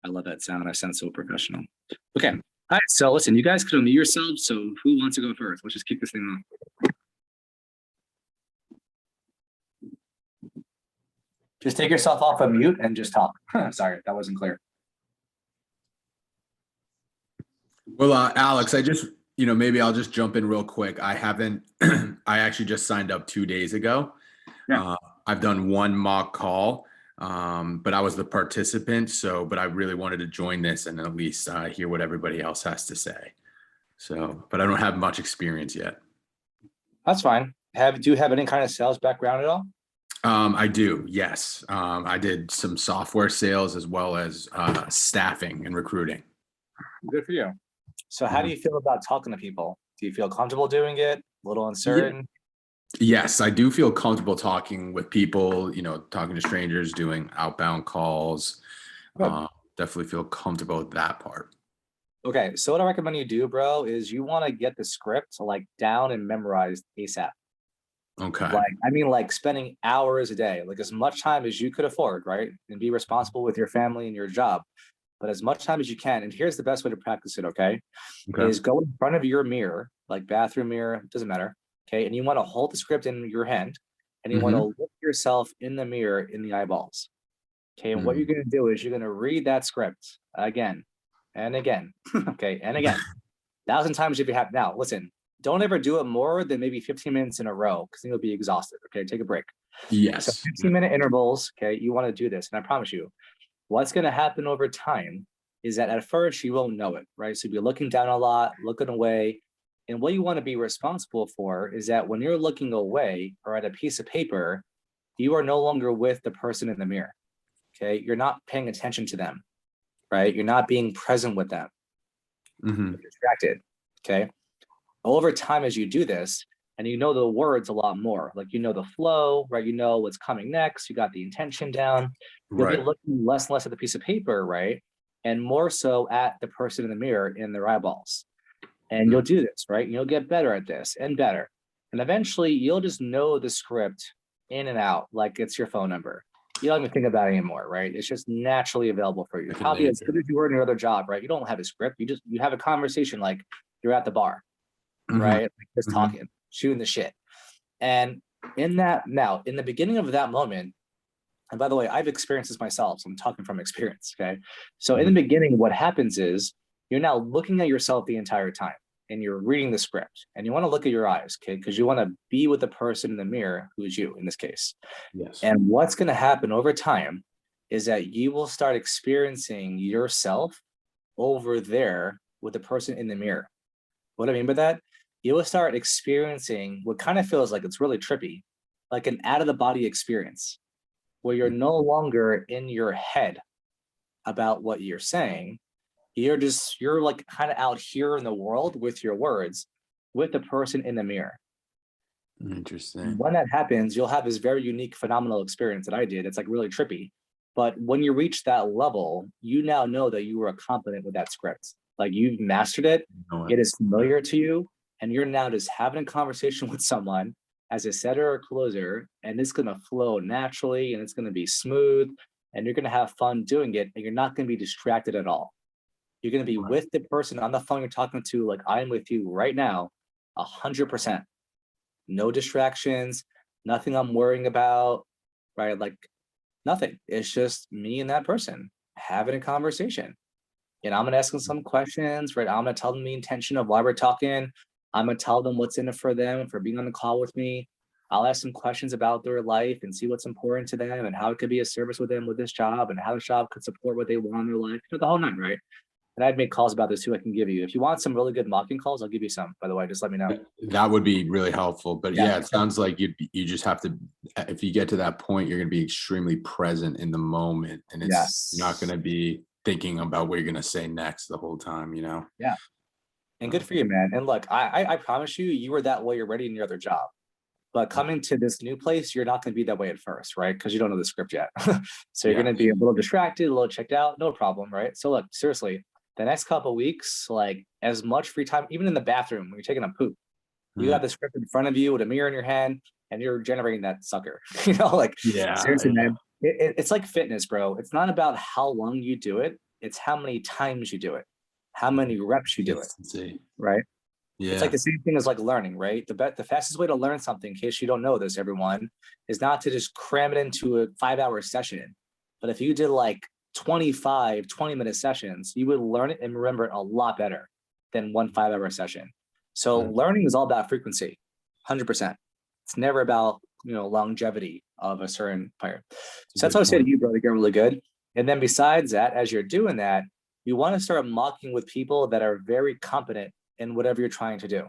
I love that sound. I sound so professional. Okay. All right. So listen, you guys could unmute yourselves. So who wants to go first? Let's just kick this thing off. Just take yourself off of mute and just talk. Sorry, that wasn't clear. Well, Alex, maybe I'll just jump in real quick. I actually just signed up 2 days ago. Yeah. I've done one mock call, but I was the participant. But I really wanted to join this and at least hear what everybody else has to say. But I don't have much experience yet. That's fine. Do you have any kind of sales background at all? I do, yes. I did some software sales as well as staffing and recruiting. Good for you. So how do you feel about talking to people? Do you feel comfortable doing it? A little uncertain? Yes, I do feel comfortable talking with people, talking to strangers, doing outbound calls. Definitely feel comfortable with that part. Okay, so what I recommend you do, bro, is you want to get the script down and memorized ASAP. Okay. Like spending hours a day, like as much time as you could afford, right? And be responsible with your family and your job, but as much time as you can. And here's the best way to practice it, okay? Is go in front of your mirror, like bathroom mirror, doesn't matter, okay? And you want to hold the script in your hand and you want to look yourself in the mirror in the eyeballs, okay? And what you're going to do is you're going to read that script again and again, okay? And again, 1,000 times if you have. Now, listen, don't ever do it more than maybe 15 minutes in a row because then you'll be exhausted. Okay, take a break. Yes. So 15-minute intervals. Okay, you want to do this, and I promise you, what's going to happen over time is that at first you won't know it, right? So you'll be looking down a lot, looking away, and what you want to be responsible for is that when you're looking away or at a piece of paper, you are no longer with the person in the mirror. Okay, you're not paying attention to them, right? You're not being present with them. You're distracted. Okay. Over time, as you do this, and you know the words a lot more, like you know the flow, right? You know what's coming next. You got the intention down. You'll be looking less and less at the piece of paper, right? And more so at the person in the mirror in their eyeballs. And you'll do this, right? And you'll get better at this and better. And eventually you'll just know the script in and out, like it's your phone number. You don't even think about it anymore, right? It's just naturally available for you. Probably as good as you were in your other job, right? You don't have a script. You have a conversation like you're at the bar. Right? Like just talking, shooting the shit. And in the beginning of that moment, and by the way, I've experienced this myself, so I'm talking from experience, okay? So in the beginning, what happens is you're now looking at yourself the entire time and you're reading the script and you want to look at your eyes, okay? Because you want to be with the person in the mirror, who's you in this case. Yes. And what's going to happen over time is that you will start experiencing yourself over there with the person in the mirror. What I mean by that? You will start experiencing what kind of feels like it's really trippy, like an out of the body experience where you're no longer in your head about what you're saying. You're like kind of out here in the world with your words, with the person in the mirror. Interesting. When that happens, you'll have this very unique phenomenal experience that I did. It's like really trippy. But when you reach that level, you now know that you were competent with that script. Like you've mastered it. It is familiar to you. And you're now just having a conversation with someone as a setter or closer, and it's going to flow naturally and it's going to be smooth and you're going to have fun doing it and you're not going to be distracted at all. You're going to be with the person on the phone you're talking to, like I'm with you right now, 100%. No distractions, nothing I'm worrying about, right? Like nothing. It's just me and that person having a conversation. And I'm going to ask them some questions, right? I'm going to tell them the intention of why we're talking. I'm going to tell them what's in it for them for being on the call with me. I'll ask some questions about their life and see what's important to them and how it could be a service with them with this job and how the job could support what they want in their life, the whole nine, right? And I'd make calls about this too. I can give you. If you want some really good mocking calls, I'll give you some, by the way, just let me know. That would be really helpful. But yeah, it sounds like you just have to, if you get to that point, you're going to be extremely present in the moment and you're not going to be thinking about what you're going to say next the whole time, Yeah. And good for you, man. And look, I promise you were that way already in your other job. But coming to this new place, you're not going to be that way at first, right? Because you don't know the script yet. So you're going to be a little distracted, a little checked out, no problem, right? So look, seriously, the next couple of weeks, like as much free time, even in the bathroom when you're taking a poop, you have the script in front of you with a mirror in your hand and you're generating that sucker. Seriously, man. It's like fitness, bro. It's not about how long you do it. It's how many times you do it, how many reps you do it, Consistency. right? Yeah. It's like the same thing as like learning, right? The fastest way to learn something, in case you don't know this, everyone, is not to just cram it into a 5-hour session. But if you did like 25, 20-minute sessions, you would learn it and remember it a lot better than one 5-hour session. So learning is all about frequency, 100%. It's never about, longevity of a certain player. So that's what I say to you, bro, to get really good. And then besides that, as you're doing that, you want to start mocking with people that are very competent in whatever you're trying to do.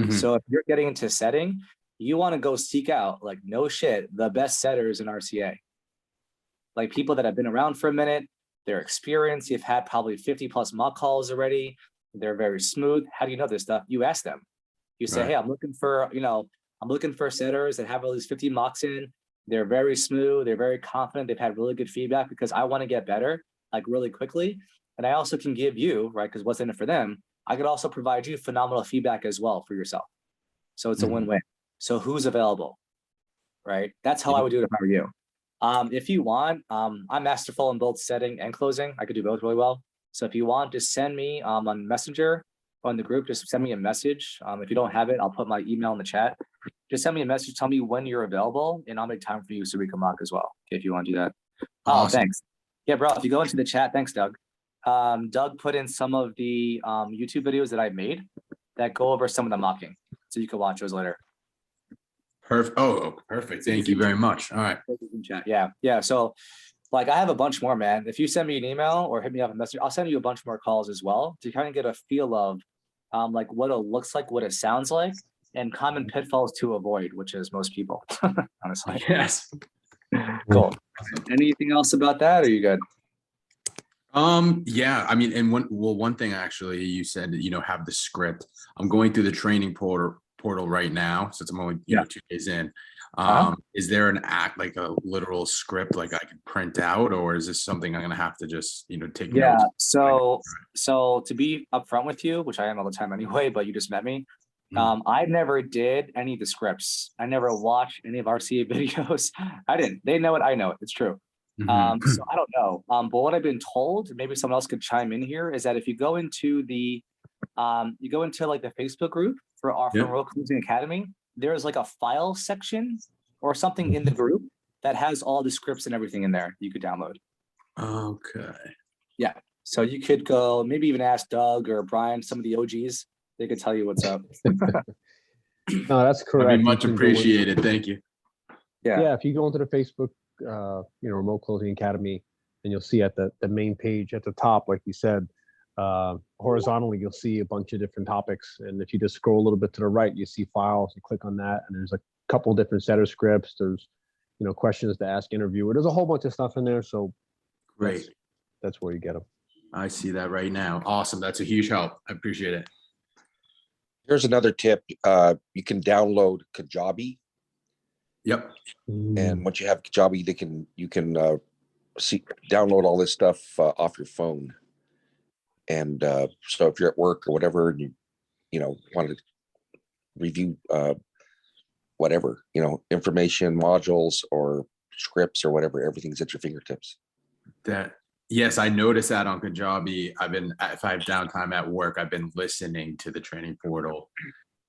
So if you're getting into setting, you want to go seek out, like, no shit, the best setters in RCA. Like people that have been around for a minute, they're experienced, you've had probably 50 plus mock calls already. They're very smooth. How do you know this stuff? You ask them. You say, hey, I'm looking for setters that have all these 50 mocks in. They're very smooth. They're very confident. They've had really good feedback because I want to get better, like really quickly. And I also can give you, right, because what's in it for them, I could also provide you phenomenal feedback as well for yourself. So it's a win-win. So who's available, right? That's how I would do it if I were you. If you want, I'm masterful in both setting and closing. I could do both really well. So if you want, just send me on Messenger on the group, just send me a message. If you don't have it, I'll put my email in the chat. Just send me a message, tell me when you're available, and I'll make time for you so we can mock as well, if you want to do that. Awesome. Oh, thanks. Yeah, bro, if you go into the chat, thanks, Doug. Doug put in some of the YouTube videos that I made that go over some of the mocking. So you can watch those later. Perfect. Oh, perfect. Thank you very much. All right. Yeah. Yeah. So like I have a bunch more, man. If you send me an email or hit me up a message, I'll send you a bunch more calls as well to kind of get a feel of like what it looks like, what it sounds like, and common pitfalls to avoid, which is most people, honestly. Yes. Cool. Anything else about that? Or are you good? Yeah, I mean, and one thing actually, you said that, have the script. I'm going through the training portal right now, since I'm only 2 days in. Is there an like a literal script like I can print out, or is this something I'm gonna have to just take notes? So to be upfront with you, which I am all the time anyway, but you just met me. I never did any of the scripts. I never watched any of RCA videos. I didn't. They know it. I know it. It's true. So I don't know. But what I've been told, maybe someone else could chime in here, is that if you go into the like the Facebook group for Remote Closing Academy, there's like a file section or something in the group that has all the scripts and everything in there you could download. Okay. Yeah. So you could go maybe even ask Doug or Brian, some of the OGs. They could tell you what's up. No, that's correct. I mean, much appreciated. Thank you. Yeah. If you go into the Facebook, Remote Closing Academy, and you'll see at the main page at the top, like you said, horizontally, you'll see a bunch of different topics. And if you just scroll a little bit to the right, you see files, you click on that, and there's a couple different setter scripts. There's, questions to ask interviewer. There's a whole bunch of stuff in there. So great. That's where you get them. I see that right now. Awesome. That's a huge help. I appreciate it. Here's another tip. You can download Kajabi. Yep. And once you have Kajabi, you can download all this stuff off your phone. And so if you're at work or whatever, and you want to review whatever, information modules or scripts or whatever, everything's at your fingertips. Yes, I noticed that on Kajabi. If I have downtime at work, I've been listening to the training portal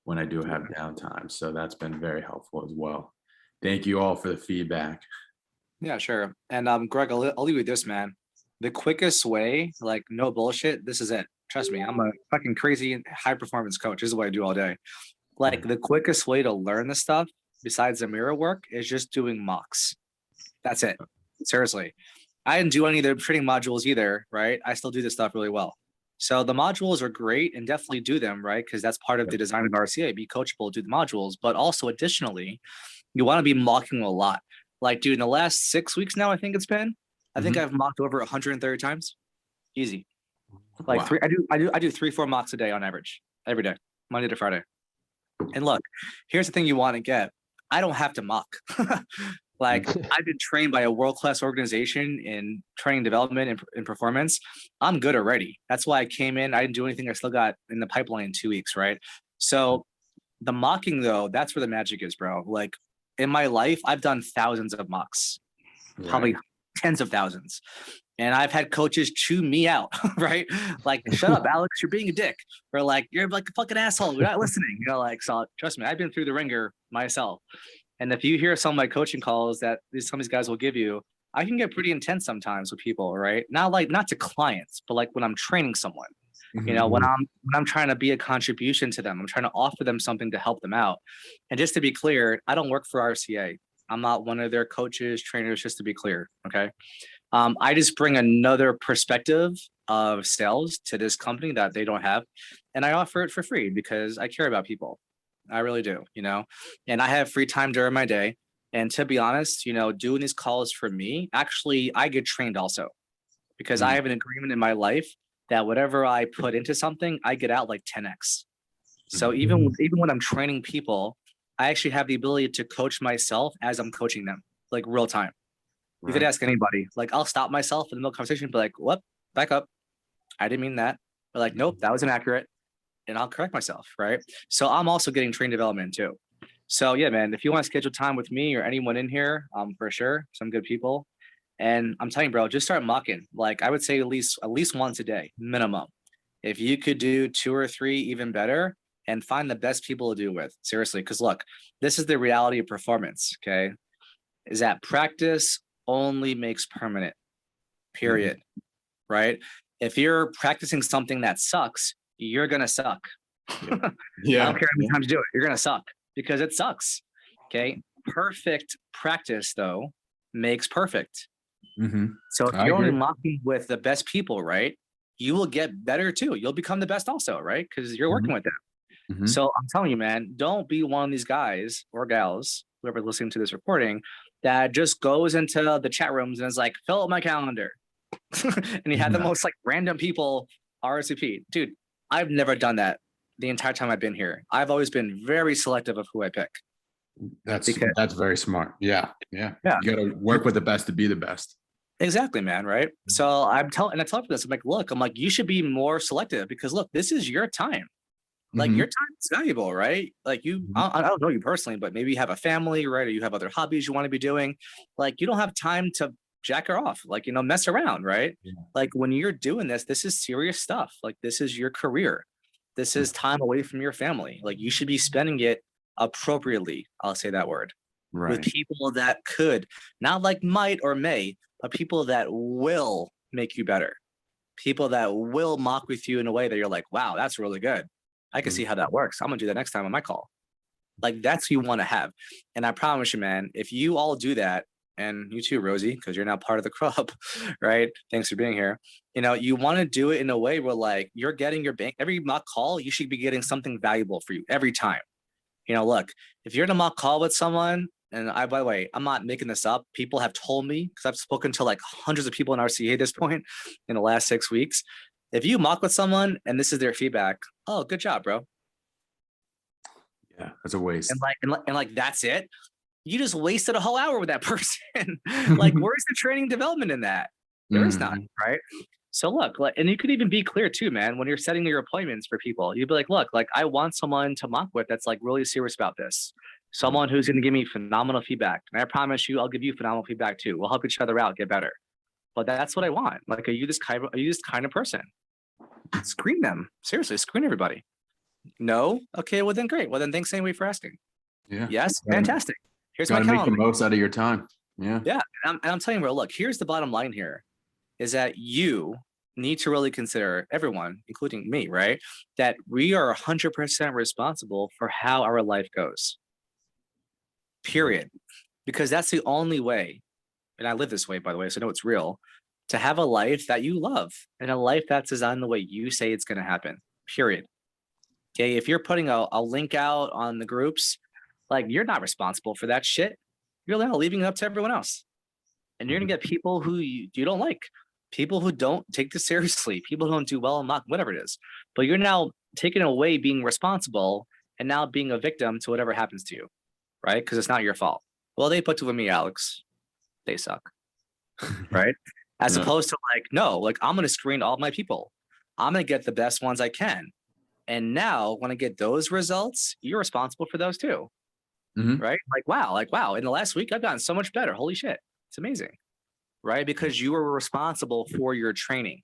when I do have downtime. So that's been very helpful as well. Thank you all for the feedback. Yeah, sure. And Greg, I'll leave you with this, man. The quickest way, like no bullshit, this is it. Trust me, I'm a fucking crazy high performance coach. This is what I do all day. Like the quickest way to learn this stuff, besides the mirror work, is just doing mocks. That's it. Seriously. I didn't do any of the training modules either, right? I still do this stuff really well. So the modules are great and definitely do them, right? Because that's part of the design of RCA, be coachable, do the modules. But also additionally, you want to be mocking a lot. Like, dude, in the last 6 weeks now, I think it's been, I think I've mocked over 130 times. Easy. Like I do 3-4 mocks a day on average, every day, Monday to Friday. And look, here's the thing you want to get. I don't have to mock. Like I've been trained by a world-class organization in training development and performance. I'm good already. That's why I came in. I didn't do anything. I still got in the pipeline in 2 weeks, right? So the mocking though, that's where the magic is, bro. Like in my life, I've done thousands of mocks, probably tens of thousands. And I've had coaches chew me out, right? Like, shut up, Alex, you're being a dick. Or like, you're like a fucking asshole. You're not listening. You know, like, so trust me, I've been through the ringer myself. And if you hear some of my coaching calls that some of these guys will give you, I can get pretty intense sometimes with people, right? Not to clients, but like when I'm training someone, you know, when I'm trying to be a contribution to them, I'm trying to offer them something to help them out. And just to be clear, I don't work for RCA. I'm not one of their coaches, trainers, just to be clear. Okay. I just bring another perspective of sales to this company that they don't have. And I offer it for free because I care about people. I really do, you know, and I have free time during my day. And to be honest, you know, doing these calls for me, actually, I get trained also because I have an agreement in my life that whatever I put into something, I get out like 10x. So even when I'm training people, I actually have the ability to coach myself as I'm coaching them, like real time. You could ask anybody, like I'll stop myself in the middle of conversation and be like, what? Back up. I didn't mean that. But like, nope, that was inaccurate. And I'll correct myself, right? So I'm also getting trained development too. So yeah, man, if you want to schedule time with me or anyone in here, for sure, some good people. And I'm telling you, bro, just start mocking. Like I would say at least once a day, minimum. If you could do 2 or 3, even better, and find the best people to do with. Seriously, because look, this is the reality of performance, okay? Is that practice only makes permanent, period, right? If you're practicing something that sucks, you're going to suck. Yeah. I don't care how many times you do it. You're going to suck because it sucks. Okay. Perfect practice, though, makes perfect. So if you're only mocking with the best people, right, you will get better too. You'll become the best also, right? Because you're working with them. So I'm telling you, man, don't be one of these guys or gals, whoever listening to this recording, that just goes into the chat rooms and is like, fill up my calendar. And you have the most like random people RSVP. Dude, I've never done that the entire time I've been here. I've always been very selective of who I pick. That's very smart. Yeah. You got to work with the best to be the best. Exactly, man. Right. So I tell people this. I'm like, look, you should be more selective because look, this is your time. Like your time is valuable, right? Like I don't know you personally, but maybe you have a family, right? Or you have other hobbies you want to be doing. Like you don't have time to jack her off, like, you know, mess around, right? Like when you're doing this is serious stuff. Like this is your career. This is time away from your family. Like you should be spending it appropriately. I'll say that word. With people that could, not like might or may, but people that will make you better. People that will mock with you in a way that you're like, wow, that's really good. I can see how that works. I'm gonna do that next time on my call. Like that's who you want to have. And I promise you, man, if you all do that, and you too, Rosie, because you're now part of the club, right? Thanks for being here. You know, you want to do it in a way where like you're getting your bank, every mock call, you should be getting something valuable for you every time. You know, look, if you're in a mock call with someone, and by the way, I'm not making this up. People have told me, because I've spoken to like hundreds of people in RCA at this point in the last 6 weeks. If you mock with someone and this is their feedback, oh, good job, bro. Yeah, that's a waste. And like that's it. You just wasted a whole hour with that person. Like, where's the training development in that? There is none, right? So look, like, and you could even be clear too, man, when you're setting your appointments for people. You'd be like, look, like I want someone to mock with that's like really serious about this. Someone who's going to give me phenomenal feedback. And I promise you, I'll give you phenomenal feedback too. We'll help each other out, get better. But that's what I want. Like, are you this kind of person? Screen them. Seriously, screen everybody. No? Okay, well then great. Well then thanks anyway for asking. Yeah. Yes, fantastic. Here's my calendar. calendar. Make the most out of your time. Yeah. Yeah. And I'm telling you, bro, look, here's the bottom line here is that you need to really consider, everyone, including me, right? That we are 100% responsible for how our life goes. Period. Because that's the only way, and I live this way, by the way, so I know it's real, to have a life that you love and a life that's designed the way you say it's going to happen. Period. Okay. If you're putting a link out on the groups, like you're not responsible for that shit. You're now leaving it up to everyone else. And you're going to get people who you don't like, people who don't take this seriously, people who don't do well and whatever it is. But you're now taking away being responsible and now being a victim to whatever happens to you, right? Because it's not your fault. Well, they put it with me, Alex. They suck, right? As opposed to like, no, like I'm going to screen all my people. I'm going to get the best ones I can. And now when I get those results, you're responsible for those too. Right? Like, wow. In the last week, I've gotten so much better. Holy shit. It's amazing. right? Because you were responsible for your training.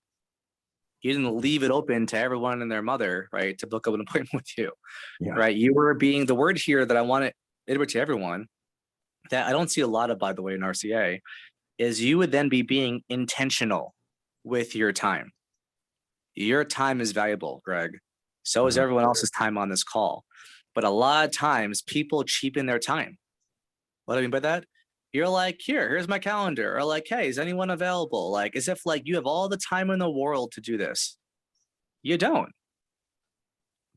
You didn't leave it open to everyone and their mother, right, to book up an appointment with you, Yeah. right? You were being, the word here that I want to iterate to everyone, that I don't see a lot of, by the way, in RCA, is you would then be being intentional with your time. Your time is valuable, Greg. So is everyone else's time on this call. But a lot of times people cheapen their time. What do I mean by that? You're like, here's my calendar. Or like, hey, is anyone available? Like, as if like you have all the time in the world to do this. You don't.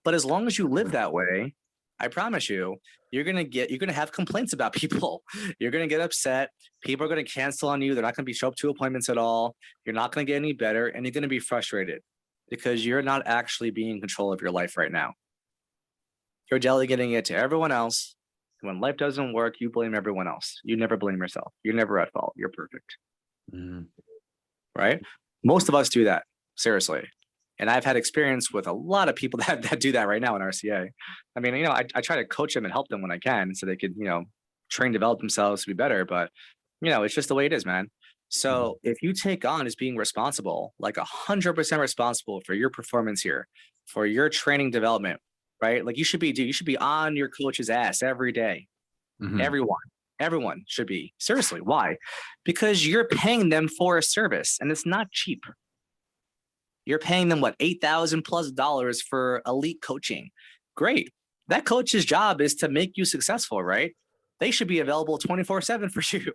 But as long as you live that way, I promise you, you're gonna have complaints about people. You're gonna get upset. People are gonna cancel on you. They're not gonna show up to appointments at all. You're not gonna get any better, and you're gonna be frustrated because you're not actually being in control of your life right now. You're delegating it to everyone else. When life doesn't work, you blame everyone else. You never blame yourself. You're never at fault. You're perfect. Right? Most of us do that, seriously. And I've had experience with a lot of people that do that right now in RCA. I mean, I try to coach them and help them when I can so they could, train, develop themselves to be better. But, it's just the way it is, man. So if you take on as being responsible, like 100% responsible for your performance here, for your training development, right? Like you should be on your coach's ass every day. Everyone should be. Seriously, why? Because you're paying them for a service and it's not cheap. You're paying them what, $8,000+ for elite coaching. Great. That coach's job is to make you successful, right? They should be available 24/7 for you,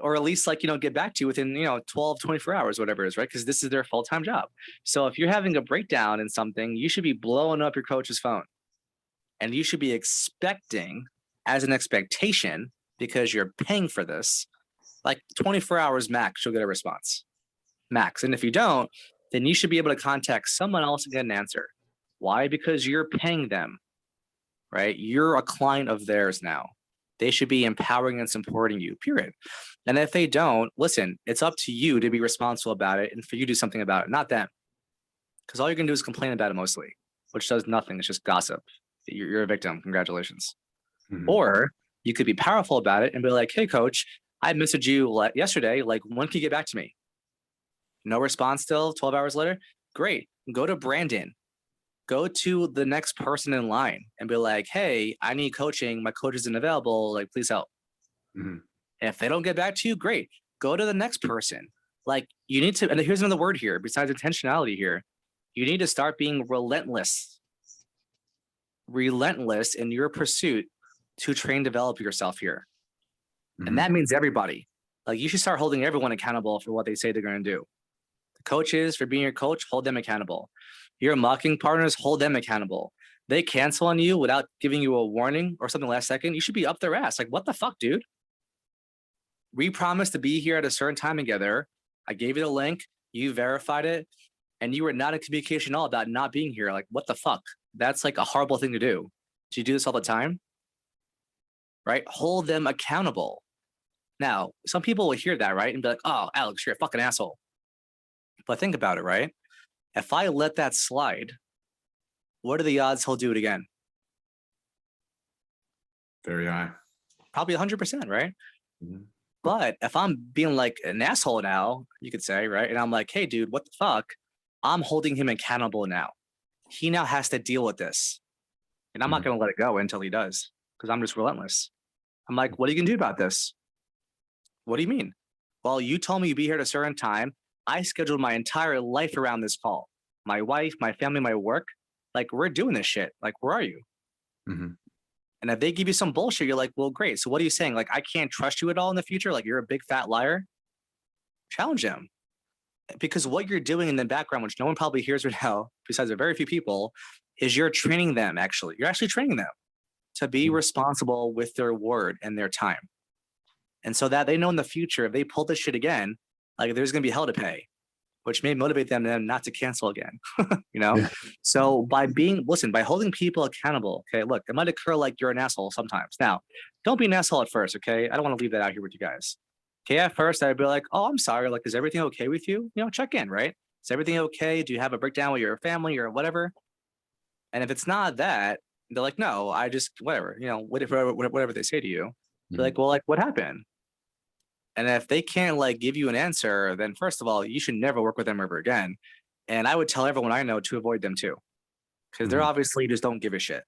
or at least get back to you within 12, 24 hours, whatever it is, right? Because this is their full-time job. So if you're having a breakdown in something, you should be blowing up your coach's phone. And you should be expecting, as an expectation, because you're paying for this, like 24 hours max, you'll get a response. Max. And if you don't, then you should be able to contact someone else and get an answer. Why? Because you're paying them, right? You're a client of theirs now. They should be empowering and supporting you, period. And if they don't, listen, it's up to you to be responsible about it and for you to do something about it, not them. Because all you're going to do is complain about it mostly, which does nothing. It's just gossip. You're a victim. Congratulations. Or you could be powerful about it and be like, hey, coach, I messaged you yesterday. Like, when can you get back to me? No response still 12 hours later? Great. Go to Brandon. Go to the next person in line and be like, hey, I need coaching. My coach isn't available. Like, please help. And if they don't get back to you, great. Go to the next person. Like, you need to, and here's another word here, besides intentionality here. You need to start being relentless. Relentless in your pursuit to train, develop yourself here. And that means everybody. Like, you should start holding everyone accountable for what they say they're going to do. Coaches, for being your coach, hold them accountable. Your mocking partners, hold them accountable. They cancel on you without giving you a warning or something last second, you should be up their ass. Like, what the fuck, dude? We promised to be here at a certain time together. I gave you the link, you verified it, and you were not in communication at all about not being here. Like, what the fuck? That's like a horrible thing to do. Do you do this all the time? Right? Hold them accountable. Now, some people will hear that, right? And be like, oh, Alex, you're a fucking asshole. But think about it, right? If I let that slide, what are the odds he'll do it again? Very high. Probably 100%, right? But if I'm being like an asshole now, you could say, right? And I'm like, hey, dude, what the fuck? I'm holding him accountable now. He now has to deal with this. And I'm not going to let it go until he does, because I'm just relentless. I'm like, what are you going to do about this? What do you mean? Well, you told me you'd be here at a certain time. I scheduled my entire life around this call. My wife, my family, my work. Like, we're doing this shit. Like, where are you? And if they give you some bullshit, you're like, well, great. So what are you saying? Like, I can't trust you at all in the future? Like, you're a big fat liar? Challenge them. Because what you're doing in the background, which no one probably hears right now, besides a very few people, is you're training them, actually. You're actually training them to be responsible with their word and their time. And so that they know in the future, if they pull this shit again, like, there's going to be hell to pay, which may motivate them then not to cancel again, So by holding people accountable, okay, look, it might occur like you're an asshole sometimes. Now, don't be an asshole at first, okay? I don't want to leave that out here with you guys. Okay, at first I'd be like, oh, I'm sorry. Like, is everything okay with you? Check in, right? Is everything okay? Do you have a breakdown with your family or whatever? And if it's not that, they're like, no, I just, whatever, whatever they say to you. They're like, well, like, what happened? And if they can't like give you an answer, then first of all, you should never work with them ever again. And I would tell everyone I know to avoid them too, because they're Mhm. obviously just don't give a shit.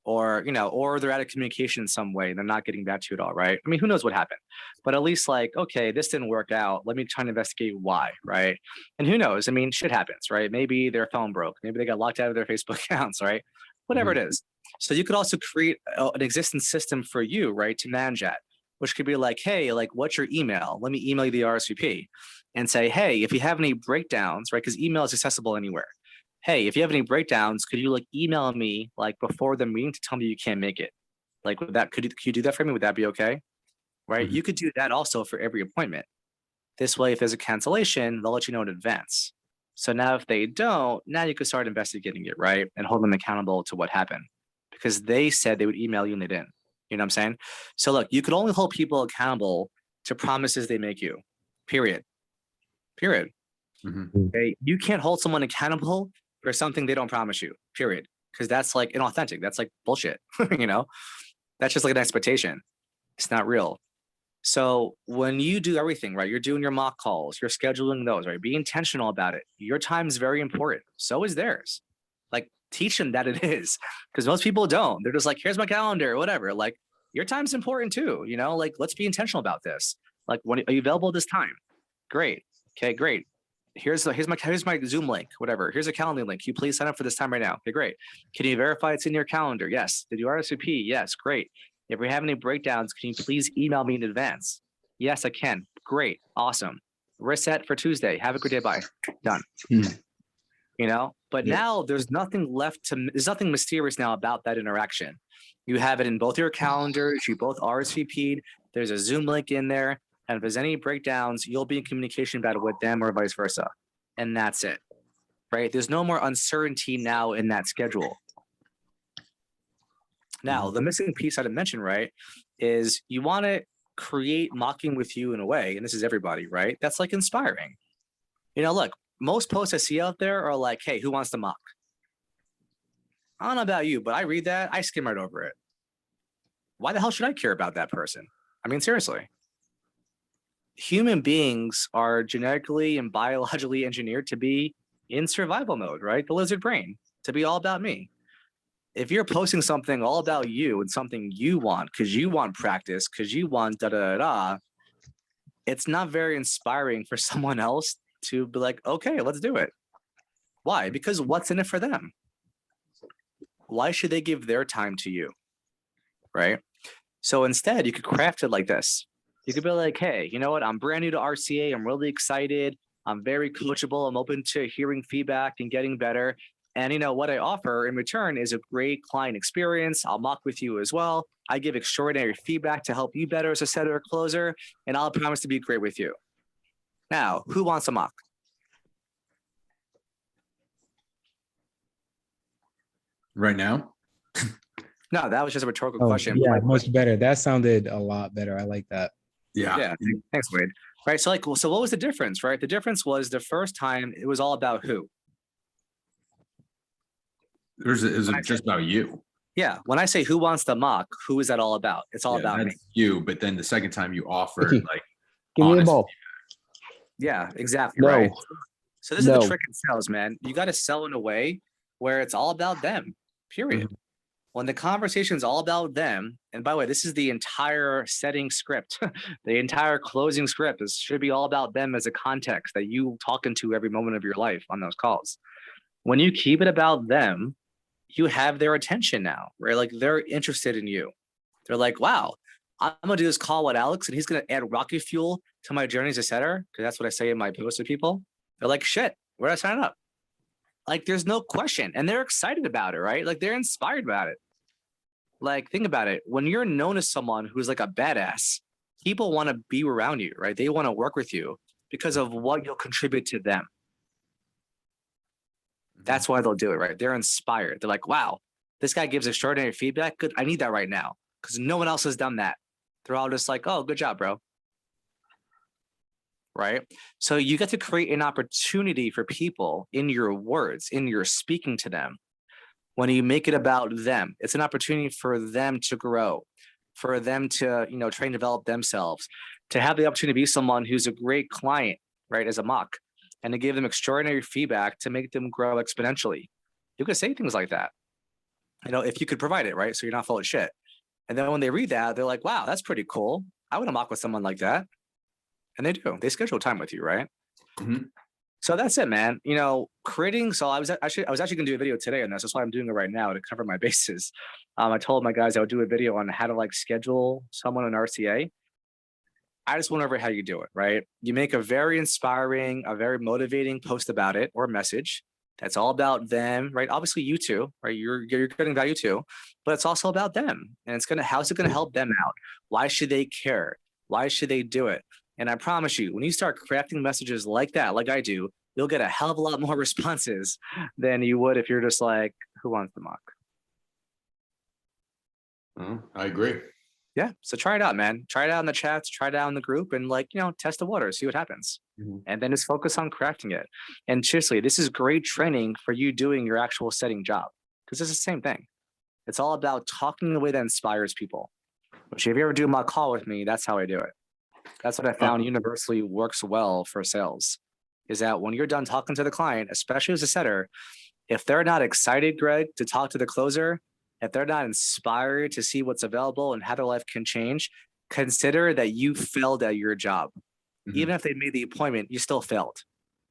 Or, or they're out of communication in some way. They're not getting back to you at all, right? I mean, who knows what happened? But at least like, okay, this didn't work out. Let me try and investigate why, right? And who knows? I mean, shit happens, right? Maybe their phone broke. Maybe they got locked out of their Facebook accounts, right? Whatever it is. So you could also create an existing system for you, right, to manage that, which could be like, hey, like, what's your email? Let me email you the RSVP and say, hey, if you have any breakdowns, right, because email is accessible anywhere. Hey, if you have any breakdowns, could you like email me like before the meeting to tell me you can't make it? Like, would that, could you do that for me? Would that be okay? Right? Mhm. You could do that also for every appointment. This way, if there's a cancellation, they'll let you know in advance. So now if they don't, now you can start investigating it, right? And hold them accountable to what happened because they said they would email you and they didn't. You know what I'm saying? So look, you could only hold people accountable to promises they make you. Period. Period. Mhm. Okay. You can't hold someone accountable for something they don't promise you. Period. Because that's like inauthentic. That's like bullshit. you know, that's just like an expectation. It's not real. So when you do everything right, you're doing your mock calls, you're scheduling those, right? Be intentional about it. Your time is very important. So is theirs. Like teach them that it is, because most people don't. They're just like, here's my calendar, whatever. Like your time's important too. Like let's be intentional about this. Like when are you available this time? Great. Okay, great. Here's my Zoom link, whatever. Here's a calendar link. Can you please sign up for this time right now? Okay, great. Can you verify it's in your calendar? Yes. Did you RSVP? Yes, great. If we have any breakdowns, can you please email me in advance? Yes, I can. Great. Awesome. We're set for Tuesday. Have a good day. Bye. Done. But Yeah. now there's nothing there's nothing mysterious now about that interaction. You have it in both your calendars. You both RSVP'd. There's a Zoom link in there. And if there's any breakdowns, you'll be in communication about it with them or vice versa. And that's it. Right? There's no more uncertainty now in that schedule. Now, the missing piece I didn't mention, right, is you want to create mocking with you in a way, and this is everybody, right? That's like inspiring. Look, most posts I see out there are like, hey, who wants to mock? I don't know about you, but I read that, I skim right over it. Why the hell should I care about that person? I mean, seriously. Human beings are genetically and biologically engineered to be in survival mode, right? The lizard brain, to be all about me. If you're posting something all about you and something you want because you want practice, because you want da, it's not very inspiring for someone else to be like, okay, let's do it. Why? Because what's in it for them? Why should they give their time to you? Right? So instead, you could craft it like this. You could be like, hey, you know what? I'm brand new to RCA. I'm really excited. I'm very coachable. I'm open to hearing feedback and getting better. And what I offer in return is a great client experience. I'll mock with you as well. I give extraordinary feedback to help you better as a setter or closer, and I'll promise to be great with you. Now, who wants a mock? Right now? No, that was just a rhetorical question. Yeah, much better. That sounded a lot better. I like that. Yeah. Thanks, Wade. Right. So so what was the difference, right? The difference was the first time it was all about who? Is it just about you? Yeah. When I say who wants to mock, who is that all about? It's all about me. That's you, but then the second time you offered Ricky, like Give me the honest ball. Yeah, exactly. No. Right. So this is No. the trick in sales, man. You got to sell in a way where it's all about them, period. When the conversation is all about them, and by the way, this is the entire setting script, the entire closing script should be all about them as a context that you talking to every moment of your life on those calls. When you keep it about them, you have their attention now, right? Like they're interested in you. They're like, wow, I'm gonna do this call with Alex and he's gonna add rocket fuel to my journey as a setter, because that's what I say in my posts to people. They're like, shit, where do I sign up? Like there's no question. And they're excited about it, right? Like they're inspired about it. Like think about it. When you're known as someone who's like a badass, people want to be around you, right? They want to work with you because of what you'll contribute to them. That's why they'll do it, right? They're inspired. They're like, wow, this guy gives extraordinary feedback. Good. I need that right now because no one else has done that. They're all just like, oh, good job, bro. Right? So you get to create an opportunity for people in your words, in your speaking to them. When you make it about them, it's an opportunity for them to grow, for them to, train, develop themselves. to have the opportunity to be someone who's a great client, right, as a mock, and to give them extraordinary feedback to make them grow exponentially. You could say things like that, if you could provide it, right? So you're not full of shit. And then when they read that, they're like, wow, that's pretty cool. I want to mock with someone like that. And they do. They schedule time with you, right? Mhm. So that's it, man. Creating. So I was actually going to do a video today on this. That's why I'm doing it right now to cover my bases. I told my guys I would do a video on how to like schedule someone on RCA. I just went over how you do it, right? You make a very inspiring, a very motivating post about it or message. That's all about them, right? Obviously, you too, right? You're getting value too, but it's also about them. And how's it gonna help them out? Why should they care? Why should they do it? And I promise you, when you start crafting messages like that, like I do, you'll get a hell of a lot more responses than you would if you're just like, who wants the mock? I agree. Yeah. So try it out, man. Try it out in the chats, try it out in the group, and test the water, see what happens. Mhm. And then just focus on crafting it. And seriously, this is great training for you doing your actual setting job, because it's the same thing. It's all about talking in a way that inspires people. Which if you ever do my call with me, that's how I do it. That's what I found universally works well for sales, is that when you're done talking to the client, especially as a setter, if they're not excited, Greg, to talk to the closer, if they're not inspired to see what's available and how their life can change, consider that you failed at your job. Mhm. Even if they made the appointment, you still failed,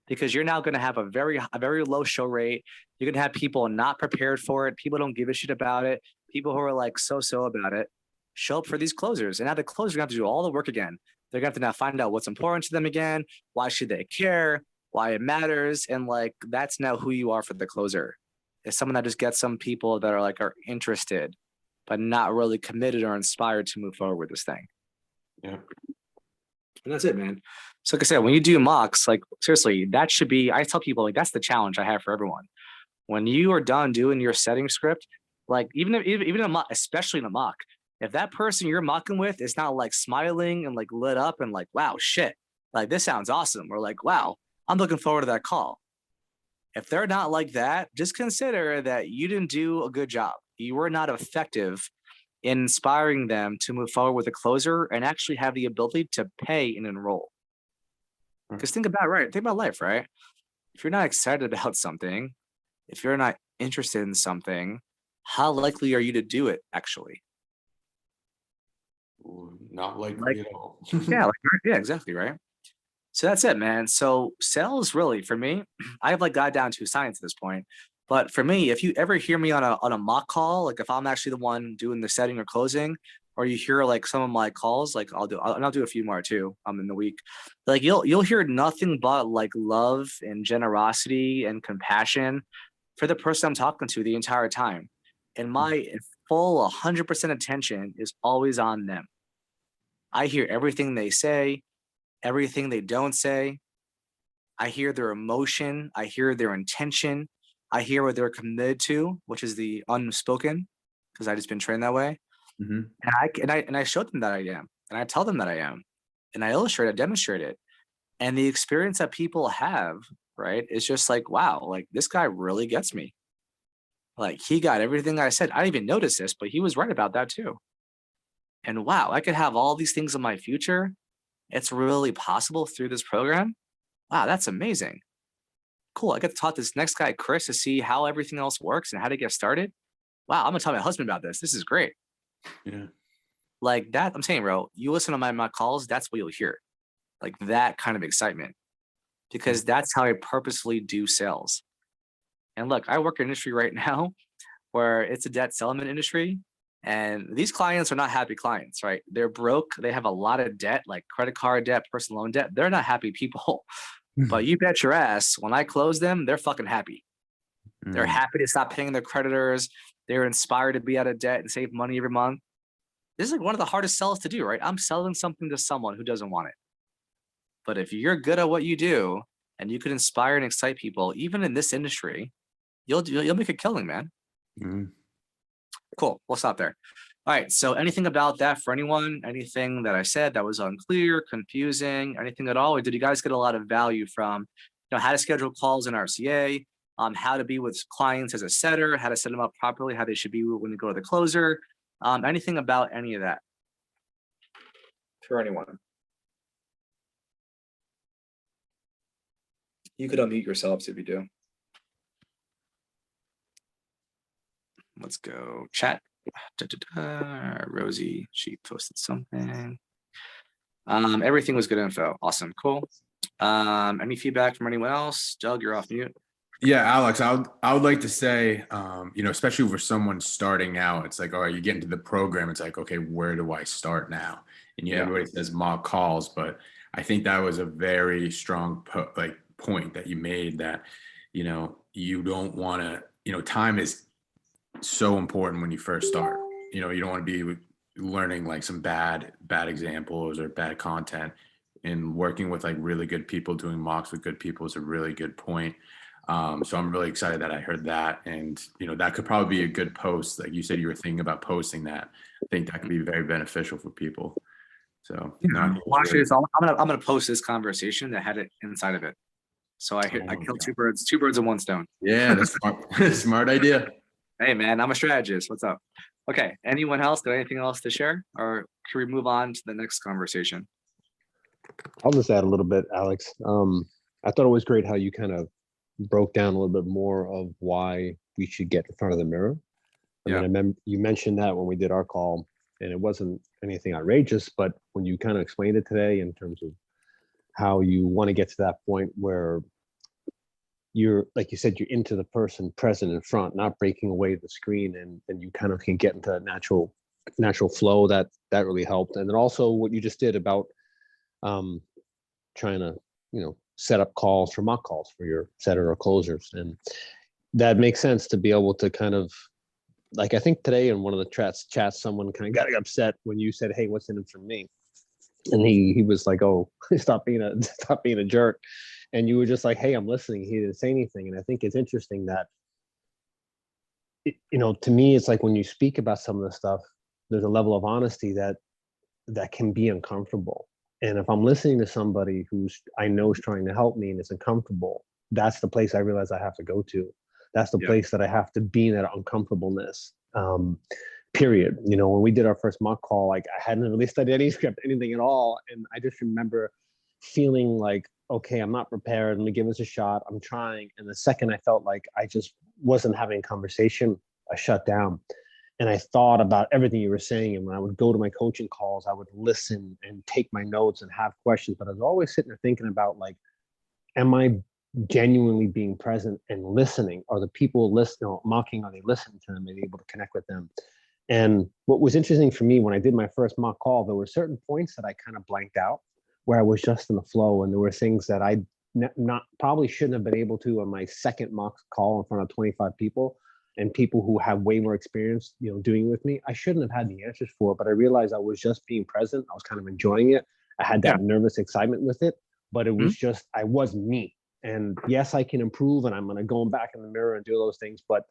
because you're now going to have a very low show rate. You're going to have people not prepared for it. People don't give a shit about it. People who are like so about it show up for these closers. And now the closer going to have to do all the work again. They're going to have to now find out what's important to them again. Why should they care? Why it matters. And like, that's now who you are for the closer. It's someone that just gets some people that are interested, but not really committed or inspired to move forward with this thing. Yeah. And that's it, man. So like I said, when you do mocks, like seriously, that should be, I tell people like, that's the challenge I have for everyone. When you are done doing your setting script, like even in a mock, especially in a mock, if that person you're mocking with is not like smiling and like lit up and like, wow, shit, like this sounds awesome. Or like, wow, I'm looking forward to that call. If they're not like that, just consider that you didn't do a good job. You were not effective in inspiring them to move forward with a closer and actually have the ability to pay and enroll. Because think about life, right? If you're not excited about something, if you're not interested in something, how likely are you to do it actually? Not likely at all. Yeah, yeah, exactly, right? So that's it, man. So sales really, for me, I've like got down to science at this point. But for me, if you ever hear me on a mock call, like if I'm actually the one doing the setting or closing, or you hear like some of my calls, like I'll do a few more too, in the week. Like you'll hear nothing but like love and generosity and compassion for the person I'm talking to the entire time. And my full 100% attention is always on them. I hear everything they say, everything they don't say. I hear their emotion. I hear their intention. I hear what they're committed to, which is the unspoken, because I just been trained that way. Mhm. And I show them that I am, and I tell them that I am, and I illustrate, I demonstrate it. And the experience that people have, right, is just like, wow, like this guy really gets me. Like he got everything I said. I didn't even notice this, but he was right about that too. And wow, I could have all these things in my future. It's really possible through this program. Wow, that's amazing. Cool. I get to talk to this next guy, Chris, to see how everything else works and how to get started. Wow, I'm gonna tell my husband about this. This is great. Yeah. Like that, I'm saying, bro, you listen to my calls, that's what you'll hear. Like that kind of excitement. Because that's how I purposefully do sales. And look, I work in an industry right now where it's a debt settlement industry. And these clients are not happy clients, right? They're broke. They have a lot of debt, like credit card debt, personal loan debt. They're not happy people. But you bet your ass, when I close them, they're fucking happy. They're happy to stop paying their creditors. They're inspired to be out of debt and save money every month. This is like one of the hardest sells to do, right? I'm selling something to someone who doesn't want it. But if you're good at what you do and you can inspire and excite people, even in this industry, you'll make a killing, man. Mhm. Cool. We'll stop there. All right. So anything about that for anyone? Anything that I said that was unclear, confusing, anything at all? Or did you guys get a lot of value from, how to schedule calls in RCA, how to be with clients as a setter, how to set them up properly, how they should be when they go to the closer, anything about any of that for anyone? You could unmute yourselves if you do. Let's go chat. Rosie, she posted something. Everything was good info. Awesome, cool. Any feedback from anyone else? Doug, you're off mute. Yeah, Alex, I would like to say, especially for someone starting out, it's like, all right, you get into the program, it's like, okay, where do I start now? And everybody says mock calls, but I think that was a very strong point that you made, that, you don't want to, time is so important when you first start. You don't want to be learning like some bad examples or bad content, and working with like really good people, doing mocks with good people is a really good point. So I'm really excited that I heard that. And, that could probably be a good post. Like you said, you were thinking about posting that. I think that could be very beneficial for people. So actually, I'm gonna post this conversation that had it inside of it. So I killed two birds with one stone. Yeah, that's smart idea. Hey man, I'm a strategist. What's up? Okay. Anyone else got anything else to share, or can we move on to the next conversation? I'll just add a little bit, Alex. I thought it was great how you kind of broke down a little bit more of why we should get in front of the mirror. I remember you mentioned that when we did our call, and it wasn't anything outrageous, but when you kind of explained it today in terms of how you want to get to that point where you're, like you said, you're into the person present in front, not breaking away the screen, and you kind of can get into that natural flow, that really helped. And then also what you just did about trying to, set up calls for mock calls for your setter or closers. And that makes sense to be able to kind of, like, I think today in one of the chats, someone kind of got upset when you said, hey, what's in it for me? And he was like, oh, stop being a jerk. And you were just like, hey, I'm listening. He didn't say anything. And I think it's interesting that, to me, it's like when you speak about some of the stuff, there's a level of honesty that can be uncomfortable. And if I'm listening to somebody who's I know is trying to help me and it's uncomfortable, that's the place I realize I have to go to. That's the place that I have to be in that uncomfortableness. Period. When we did our first mock call, like I hadn't really studied any script, anything at all. And I just remember feeling like, okay, I'm not prepared. Let me give this a shot. I'm trying. And the second I felt like I just wasn't having a conversation, I shut down. And I thought about everything you were saying. And when I would go to my coaching calls, I would listen and take my notes and have questions. But I was always sitting there thinking about, like, am I genuinely being present and listening? Are the people listening, mocking, are they listening to them and able to connect with them? And what was interesting for me when I did my first mock call, there were certain points that I kind of blanked out, where I was just in the flow. And there were things that I probably shouldn't have been able to on my second mock call in front of 25 people. And people who have way more experience, doing it with me, I shouldn't have had the answers for, but I realized I was just being present. I was kind of enjoying it. I had that nervous excitement with it, but it was just, I was me. And yes, I can improve, and I'm going to go back in the mirror and do those things. But,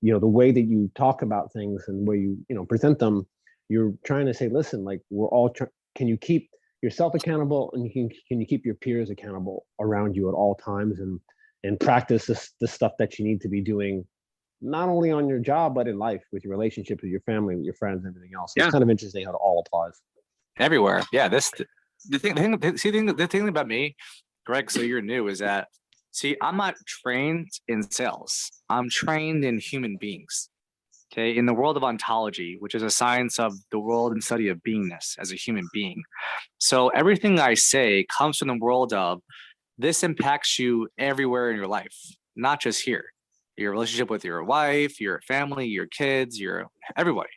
the way that you talk about things and where you, present them, you're trying to say, listen, like, we're all can you keep yourself accountable, and can you keep your peers accountable around you at all times, and practice the stuff that you need to be doing, not only on your job, but in life, with your relationship, with your family, with your friends, and everything else. It's kind of interesting how it all applies. Everywhere. Yeah. The thing about me, Greg, so you're new, is that, I'm not trained in sales. I'm trained in human beings. Okay. In the world of ontology, which is a science of the world and study of beingness as a human being. So everything I say comes from the world of, this impacts you everywhere in your life, not just here. Your relationship with your wife, your family, your kids, your everybody.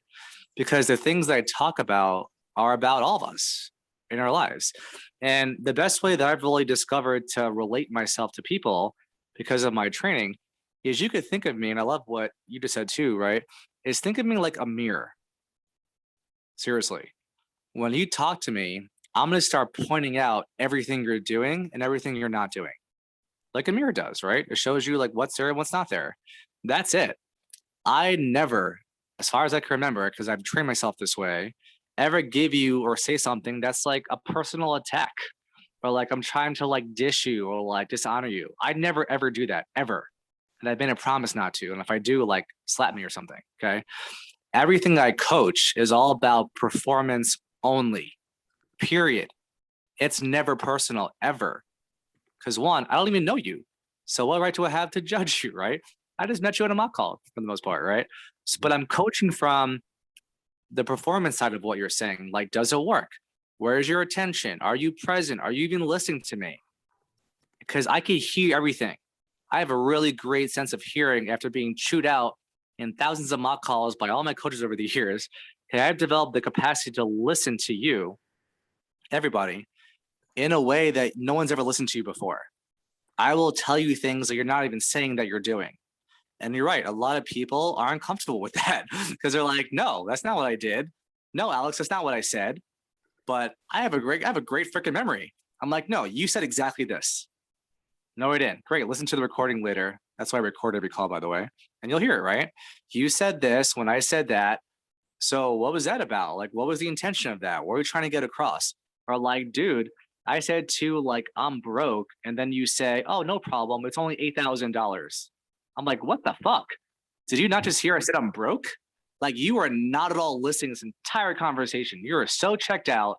Because the things that I talk about are about all of us in our lives. And the best way that I've really discovered to relate myself to people, because of my training, is you could think of me, and I love what you just said too, right? Is think of me like a mirror. Seriously. When you talk to me, I'm going to start pointing out everything you're doing and everything you're not doing. Like a mirror does, right? It shows you like what's there and what's not there. That's it. I never, as far as I can remember, because I've trained myself this way, ever give you or say something that's like a personal attack, or like I'm trying to like dish you or like dishonor you. I never ever do that, ever. And I've made a promise not to. And if I do, like, slap me or something. Okay. Everything I coach is all about performance only, period. It's never personal, ever. Because one, I don't even know you. So what right do I have to judge you, right? I just met you in a mock call for the most part, right? But I'm coaching from the performance side of what you're saying. Like, does it work? Where's your attention? Are you present? Are you even listening to me? Because I can hear everything. I have a really great sense of hearing after being chewed out in thousands of mock calls by all my coaches over the years. Okay, I've developed the capacity to listen to you, everybody, in a way that no one's ever listened to you before. I will tell you things that you're not even saying that you're doing. And you're right, a lot of people are uncomfortable with that because they're like, no, that's not what I did. No, Alex, that's not what I said. But I have a great freaking memory. I'm like, no, you said exactly this. No, I didn't. Great. Listen to the recording later. That's why I record every call, by the way. And you'll hear it, right? You said this when I said that. So what was that about? Like, what was the intention of that? What are we trying to get across? Or like, dude, I said to like, I'm broke. And then you say, oh, no problem. It's only $8,000. I'm like, what the fuck? Did you not just hear I said I'm broke? Like, you are not at all listening to this entire conversation. You are so checked out.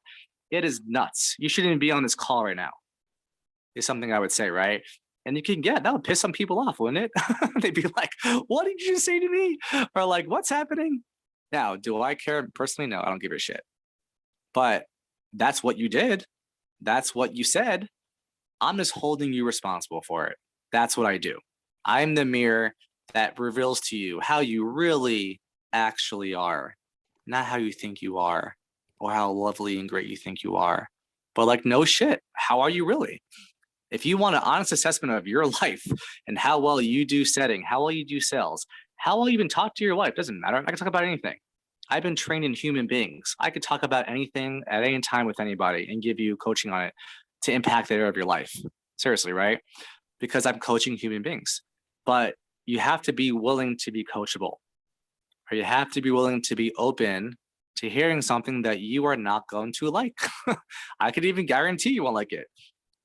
It is nuts. You shouldn't even be on this call right now. Is something I would say, right? And you can get, that would piss some people off, wouldn't it? They'd be like, what did you say to me? Or like, what's happening? Now, do I care personally? No, I don't give a shit. But that's what you did. That's what you said. I'm just holding you responsible for it. That's what I do. I'm the mirror that reveals to you how you really actually are, not how you think you are or how lovely and great you think you are. But like, no shit, how are you really? If you want an honest assessment of your life and how well you do setting, how well you do sales, how well you even talk to your wife, doesn't matter. I can talk about anything. I've been trained in human beings. I could talk about anything at any time with anybody and give you coaching on it to impact the area of your life. Seriously, right? Because I'm coaching human beings. But you have to be willing to be coachable, or you have to be willing to be open to hearing something that you are not going to like. I could even guarantee you won't like it.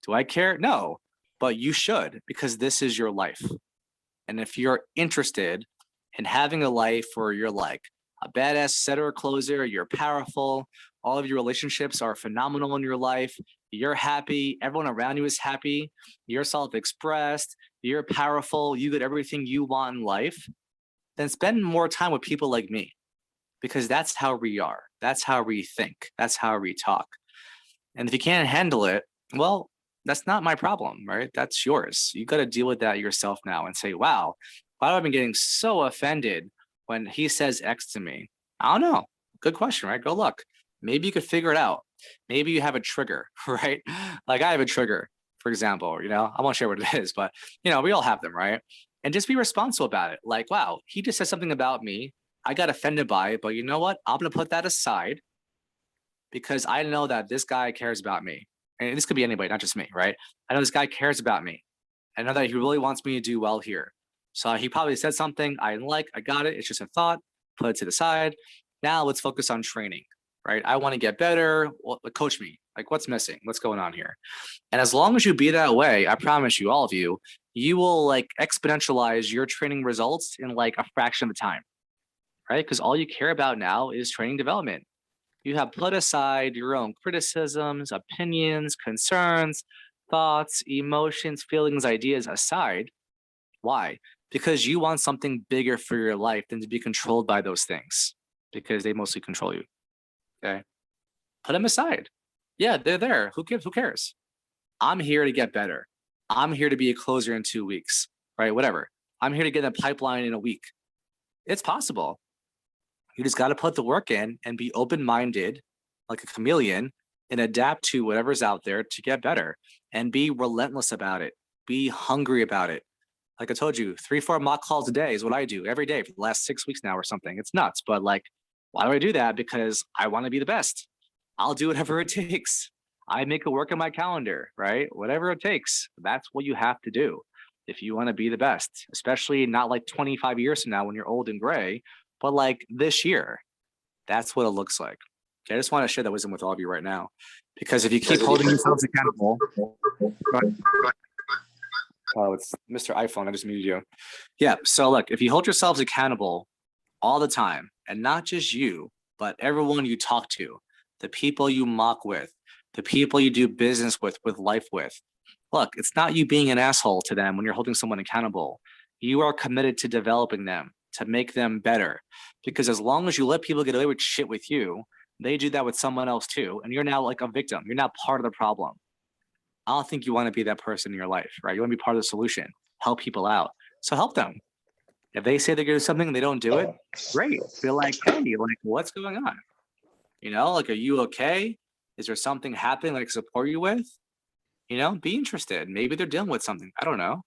Do I care? No, but you should, because this is your life. And if you're interested in having a life where you're like a badass setter or closer, you're powerful, all of your relationships are phenomenal in your life, you're happy, everyone around you is happy, you're self-expressed, you're powerful, you get everything you want in life, then spend more time with people like me, because that's how we are. That's how we think. That's how we talk. And if you can't handle it, well, that's not my problem, right? That's yours. You got to deal with that yourself now and say, wow, why have I been getting so offended when he says X to me? I don't know. Good question, right? Go look. Maybe you could figure it out. Maybe you have a trigger, right? Like I have a trigger, for example, I won't share what it is, but we all have them, right? And just be responsible about it. Like, wow, he just said something about me. I got offended by it, but you know what? I'm going to put that aside because I know that this guy cares about me. And this could be anybody, not just me, right? I know this guy cares about me. I know that he really wants me to do well here. So he probably said something I didn't like. I got it. It's just a thought. Put it to the side. Now let's focus on training, right? I want to get better. Well, coach me. Like, what's missing? What's going on here? And as long as you be that way, I promise you, all of you, you will like exponentialize your training results in like a fraction of the time, right? Because all you care about now is training development. You have put aside your own criticisms, opinions, concerns, thoughts, emotions, feelings, ideas aside. Why? Because you want something bigger for your life than to be controlled by those things, because they mostly control you. Okay? Put them aside. Yeah, they're there. Who cares? I'm here to get better. I'm here to be a closer in 2 weeks, right? Whatever. I'm here to get a pipeline in a week. It's possible. You just got to put the work in and be open-minded like a chameleon and adapt to whatever's out there to get better and be relentless about it. Be hungry about it. Like I told you, 3-4 mock calls a day is what I do every day for the last 6 weeks now or something. It's nuts, but like, why do I do that? Because I want to be the best. I'll do whatever it takes. I make it work in my calendar, right? Whatever it takes. That's what you have to do if you want to be the best, especially not like 25 years from now when you're old and gray, but like this year. That's what it looks like. Okay, I just want to share that wisdom with all of you right now, because if you keep holding yourselves accountable. Oh, it's Mr. iPhone. I just muted you. Yeah. So look, if you hold yourselves accountable all the time, and not just you, but everyone you talk to, the people you mock with, the people you do business with life with, look, it's not you being an asshole to them when you're holding someone accountable. You are committed to developing them, to make them better. Because as long as you let people get away with shit with you, they do that with someone else too. And you're now like a victim. You're not part of the problem. I don't think you want to be that person in your life, right? You want to be part of the solution, help people out. So help them. If they say they're going to do something and they don't do it, great. Feel like, hey, like, what's going on? You know, like, are you okay? Is there something happening like support you with? You know, be interested. Maybe they're dealing with something. I don't know.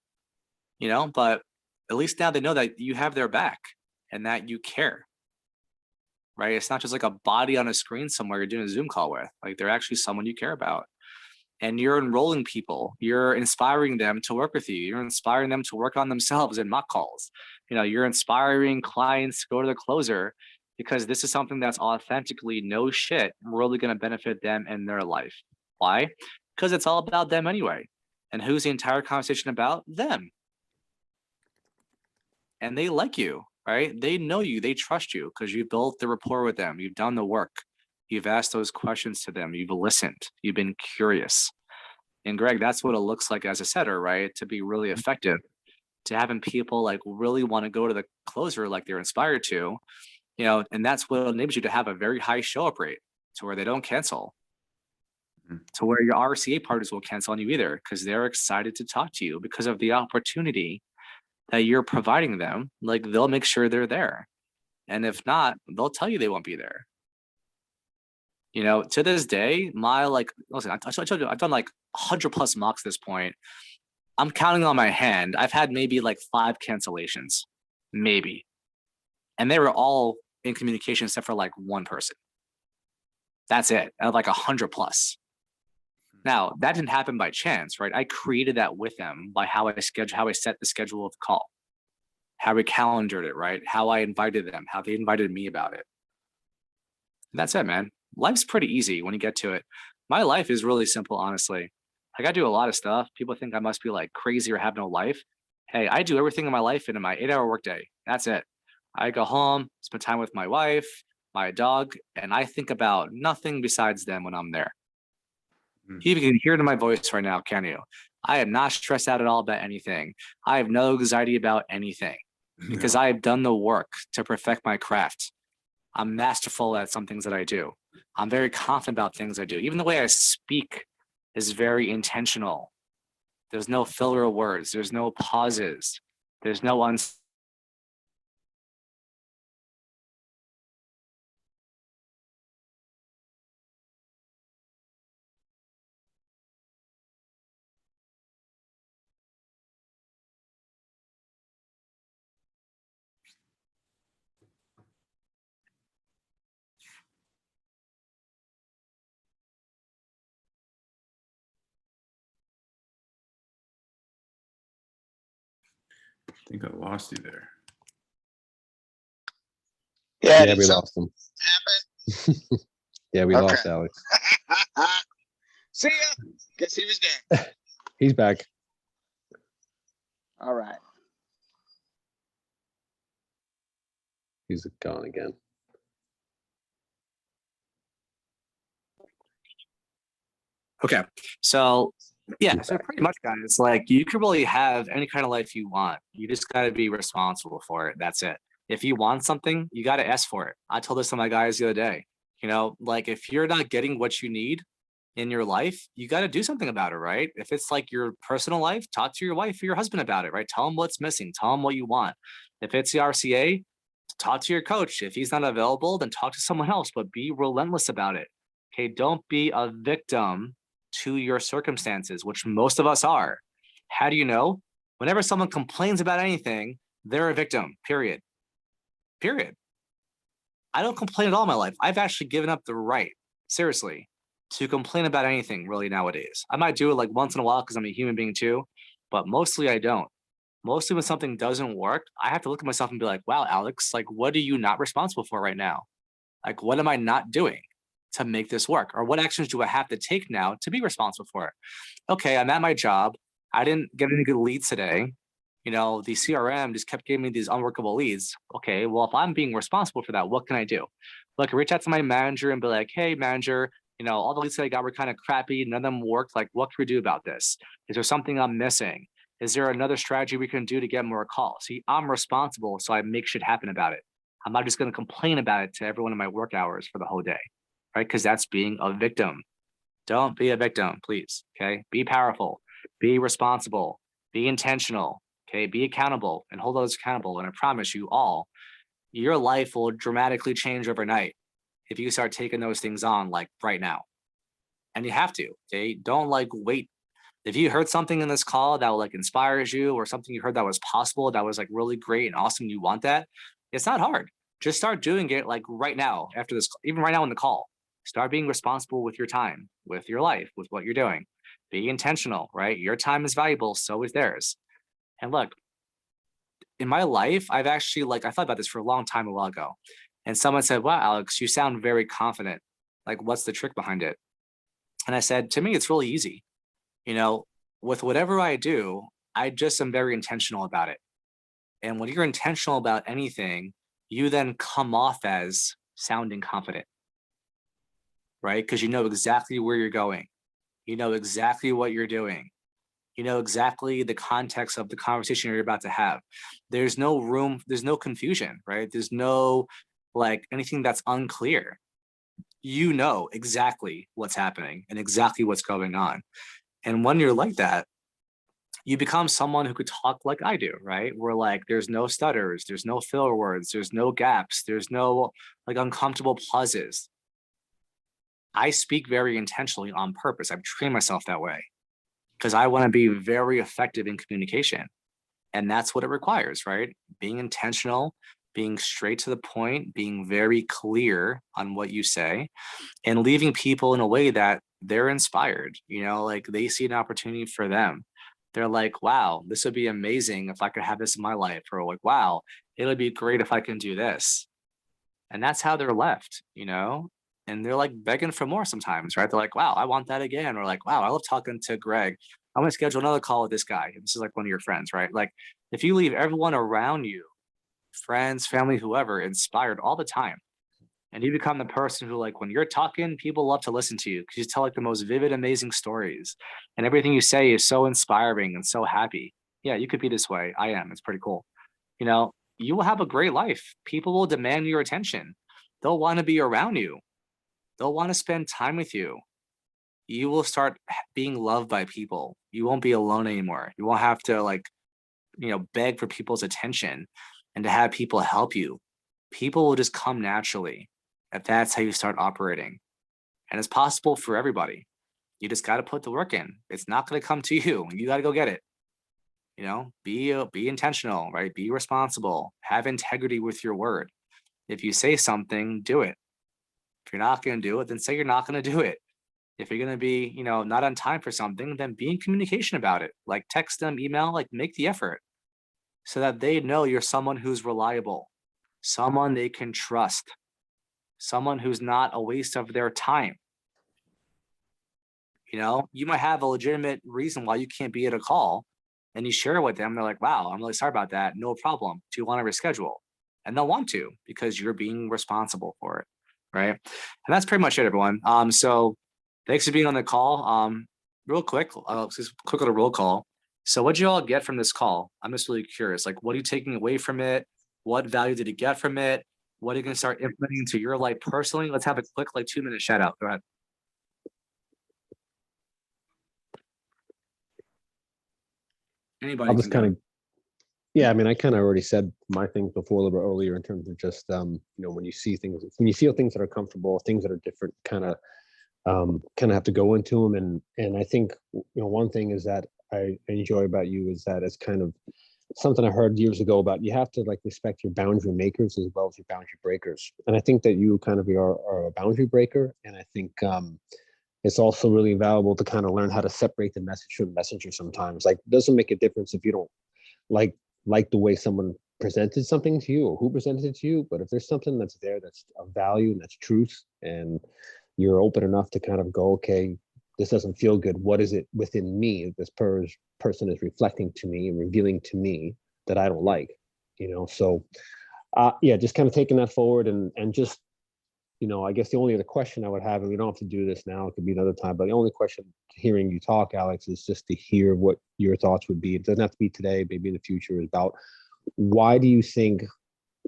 You know, but at least now they know that you have their back and that you care. Right? It's not just like a body on a screen somewhere you're doing a Zoom call with. Like they're actually someone you care about. And you're enrolling people. You're inspiring them to work with you. You're inspiring them to work on themselves in mock calls. You know, you're inspiring clients to go to the closer because this is something that's authentically no shit, really going to benefit them in their life. Why? Because it's all about them anyway. And who's the entire conversation about? Them. And they like you, right? They know you, they trust you because you built the rapport with them. You've done the work. You've asked those questions to them. You've listened. You've been curious. And Greg, that's what it looks like as a setter, right? To be really effective, to having people like really want to go to the closer like they're inspired to, you know, and that's what enables you to have a very high show up rate to where they don't cancel, to where your RCA parties will cancel on you either because they're excited to talk to you because of the opportunity that you're providing them. Like they'll make sure they're there. And if not, they'll tell you they won't be there. You know, to this day, my like, listen, I told you, I've done like 100+ mocks at this point. I'm counting on my hand. I've had maybe like 5 cancellations, maybe. And they were all in communication except for like one person. That's it, out of like 100+. Now, that didn't happen by chance, right? I created that with them by how I set the schedule of the call, how we calendared it, right? How I invited them, how they invited me about it. And that's it, man. Life's pretty easy when you get to it. My life is really simple, honestly. Like I do a lot of stuff. People think I must be like crazy or have no life. Hey, I do everything in my life in my 8-hour workday. That's it. I go home, spend time with my wife, my dog, and I think about nothing besides them when I'm there. You can hear it in my voice right now, can you? I am not stressed out at all about anything. I have no anxiety about anything because I have done the work to perfect my craft. I'm masterful at some things that I do. I'm very confident about things I do. Even the way I speak is very intentional. There's no filler words. There's no pauses. There's no I think I lost you there. Yeah, Yeah, did we something lost him. happen? Yeah, we Okay. lost Alex. See ya. Guess he was dead. He's back. All right. He's gone again. Okay, so yeah, so pretty much, guys, like you can really have any kind of life you want. You just got to be responsible for it. That's it. If you want something, you got to ask for it. I told this to my guys the other day. You know, like if you're not getting what you need in your life, you got to do something about it, right? If it's like your personal life, talk to your wife or your husband about it, right? Tell them what's missing. Tell them what you want. If it's the RCA, talk to your coach. If he's not available, then talk to someone else, but be relentless about it. Okay, don't be a victim to your circumstances, which most of us are. How do you know? Whenever someone complains about anything, they're a victim, period. Period. I don't complain at all in my life. I've actually given up the right, seriously, to complain about anything really nowadays. I might do it like once in a while because I'm a human being too, but mostly I don't. Mostly when something doesn't work, I have to look at myself and be like, wow, Alex, like, what are you not responsible for right now? Like, what am I not doing to make this work? Or what actions do I have to take now to be responsible for it? Okay, I'm at my job. I didn't get any good leads today. You know, the CRM just kept giving me these unworkable leads. Okay, well, if I'm being responsible for that, what can I do? Look, reach out to my manager and be like, hey, manager, all the leads that I got were kind of crappy. None of them worked. Like, what can we do about this? Is there something I'm missing? Is there another strategy we can do to get more calls? See, I'm responsible, so I make shit happen about it. I'm not just going to complain about it to everyone in my work hours for the whole day, right? Because that's being a victim. Don't be a victim, please. Okay. Be powerful, be responsible, be intentional. Okay. Be accountable and hold others accountable. And I promise you all, your life will dramatically change overnight if you start taking those things on like right now. And you have to. Okay. Don't like wait. If you heard something in this call that like inspires you, or something you heard that was possible, that was like really great and awesome, you want that, it's not hard. Just start doing it like right now after this, even right now in the call. Start being responsible with your time, with your life, with what you're doing. Be intentional, right? Your time is valuable, so is theirs. And look, in my life, I've actually like, I thought about this for a long time a while ago. And someone said, wow, Alex, you sound very confident. Like, what's the trick behind it? And I said, to me, it's really easy. With whatever I do, I just am very intentional about it. And when you're intentional about anything, you then come off as sounding confident, right? Because you know exactly where you're going. You know exactly what you're doing. You know exactly the context of the conversation you're about to have. There's no room, there's no confusion, right? There's no like anything that's unclear. You know exactly what's happening and exactly what's going on. And when you're like that, you become someone who could talk like I do, right? Where like there's no stutters, there's no filler words, there's no gaps, there's no like uncomfortable pauses. I speak very intentionally on purpose. I've trained myself that way because I want to be very effective in communication. And that's what it requires, right? Being intentional, being straight to the point, being very clear on what you say, and leaving people in a way that they're inspired, like they see an opportunity for them. They're like, wow, this would be amazing if I could have this in my life. Or like, wow, it would be great if I can do this. And that's how they're left, and they're like begging for more sometimes, right? They're like, wow, I want that again. Or like, wow, I love talking to Greg. I'm gonna schedule another call with this guy. This is like one of your friends, right? Like if you leave everyone around you, friends, family, whoever, inspired all the time, and you become the person who like when you're talking, people love to listen to you because you tell like the most vivid, amazing stories. And everything you say is so inspiring and so happy. Yeah, you could be this way. I am. It's pretty cool. You will have a great life. People will demand your attention. They'll want to be around you. They'll want to spend time with you. You will start being loved by people. You won't be alone anymore. You won't have to like, beg for people's attention and to have people help you. People will just come naturally if that's how you start operating. And it's possible for everybody. You just got to put the work in. It's not going to come to you. You got to go get it. Be intentional, right? Be responsible. Have integrity with your word. If you say something, do it. If you're not going to do it, then say you're not going to do it. If you're going to be, not on time for something, then be in communication about it. Like text them, email, like make the effort so that they know you're someone who's reliable, someone they can trust, someone who's not a waste of their time. You might have a legitimate reason why you can't be at a call, and you share it with them. They're like, wow, I'm really sorry about that. No problem. Do you want to reschedule? And they'll want to because you're being responsible for it. Right. And that's pretty much it, everyone. So thanks for being on the call. Real quick, just quick little roll call. So what did you all get from this call? I'm just really curious. Like, what are you taking away from it? What value did you get from it? What are you going to start implementing into your life personally? Let's have a quick, like 2-minute shout out. Go ahead. Anybody? I'll just kind of, yeah, I mean, I kind of already said my things before a little bit earlier in terms of just, when you see things, when you feel things that are comfortable, things that are different, kind of have to go into them. And I think, one thing is that I enjoy about you is that it's kind of something I heard years ago about you have to like respect your boundary makers as well as your boundary breakers. And I think that you kind of are a boundary breaker. And I think it's also really valuable to kind of learn how to separate the message from the messenger sometimes. Like it doesn't make a difference if you don't like the way someone presented something to you or who presented it to you. But if there's something that's there that's of value and that's truth, and you're open enough to kind of go, okay, this doesn't feel good. What is it within me this person is reflecting to me and revealing to me that I don't like, So yeah, just kind of taking that forward and just I guess the only other question I would have, and we don't have to do this now, it could be another time, but the only question hearing you talk, Alex, is just to hear what your thoughts would be. It doesn't have to be today, maybe in the future, is about why do you think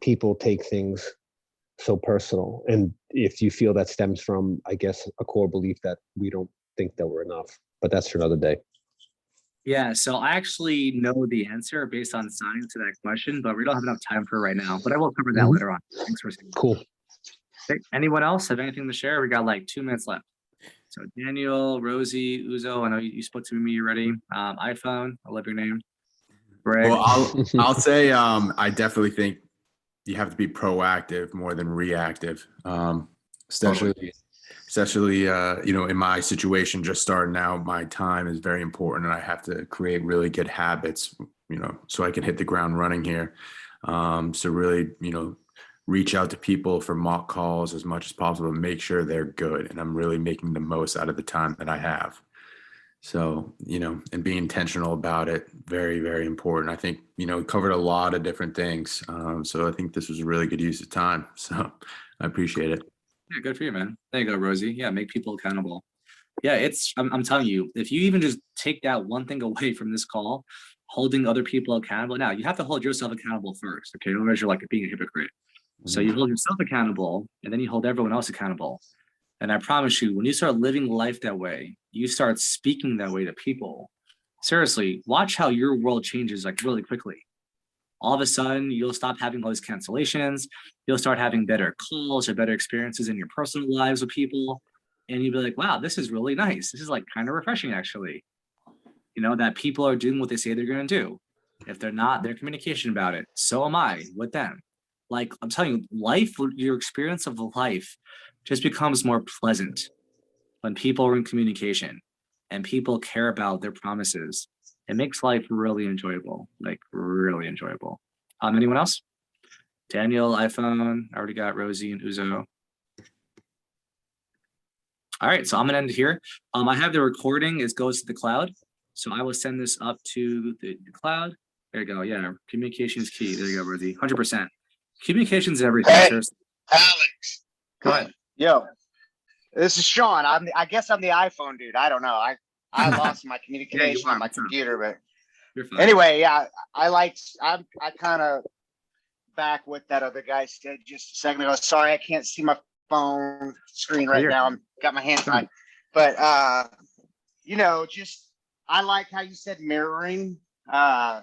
people take things so personal? And if you feel that stems from, I guess, a core belief that we don't think that we're enough, but that's for another day. Yeah, so I actually know the answer based on science to that question, but we don't have enough time for it right now. But I will cover that later on. Thanks for saying. Cool. Okay, anyone else have anything to share? We got like 2 minutes left. So Daniel, Rosie, Uzo, I know you spoke to me already. iPhone, I love your name. Greg. Well, I'll say I definitely think you have to be proactive more than reactive. Especially in my situation, just starting out, my time is very important, and I have to create really good habits, so I can hit the ground running here. So really, reach out to people for mock calls as much as possible and make sure they're good, and I'm really making the most out of the time that I have. So, and being intentional about it, very, very important. I think, covered a lot of different things. So I think this was a really good use of time. So I appreciate it. Yeah, good for you, man. There you go, Rosie. Yeah, make people accountable. Yeah, I'm telling you, if you even just take that one thing away from this call, holding other people accountable. Now, you have to hold yourself accountable first, okay? Otherwise, you're like being a hypocrite. So you hold yourself accountable, and then you hold everyone else accountable. And I promise you, when you start living life that way, you start speaking that way to people. Seriously, watch how your world changes like really quickly. All of a sudden, you'll stop having all these cancellations. You'll start having better calls or better experiences in your personal lives with people. And you'll be like, wow, this is really nice. This is like kind of refreshing, actually. That people are doing what they say they're going to do. If they're not, their communication about it. So am I with them. Like, I'm telling you, life, your experience of life just becomes more pleasant when people are in communication and people care about their promises. It makes life really enjoyable, like really enjoyable. Anyone else? Daniel, iPhone, I already got Rosie and Uzo. All right, so I'm gonna end here. I have the recording, it goes to the cloud. So I will send this up to the cloud. There you go, yeah, communication is key. There you go, Rosie, 100%. Communication's everything. Hey, Seriously. Alex. Go ahead. Yo, this is Sean. I guess I'm the iPhone dude. I don't know. I lost my communication on my computer, but You're fine. anyway, yeah, I kind of back what that other guy said just a second ago. Sorry, I can't see my phone screen right now. I'm got my hands on, but just I like how you said mirroring. That's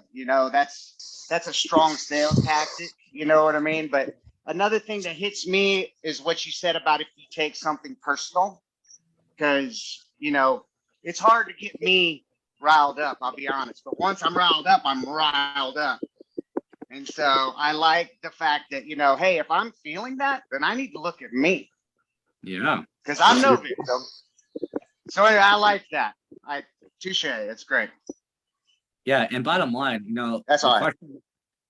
a strong sales tactic. You know what I mean? But another thing that hits me is what you said about if you take something personal, because it's hard to get me riled up. I'll be honest, but once I'm riled up, I'm riled up. And so I like the fact that, hey, if I'm feeling that, then I need to look at me. Yeah. Because I'm no victim. So anyway, I like that. Touche. It's great. Yeah. And bottom line, That's all right.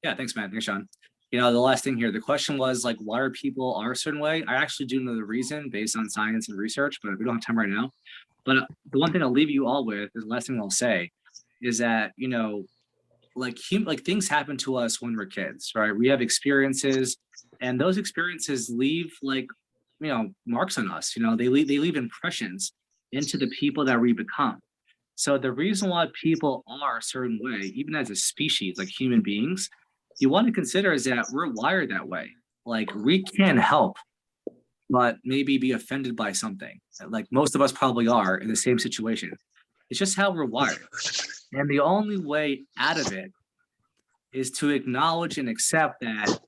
Yeah. Thanks, man. Thanks, Sean. The last thing here, the question was like, why are people are a certain way? I actually do know the reason based on science and research, but we don't have time right now. But the one thing I'll leave you all with, the last thing I'll say is that, like things happen to us when we're kids, right? We have experiences, and those experiences leave marks on us. They leave impressions into the people that we become. So the reason why people are a certain way, even as a species, like human beings, you want to consider is that we're wired that way. Like we can't help but maybe be offended by something. Like most of us probably are in the same situation. It's just how we're wired. And the only way out of it is to acknowledge and accept that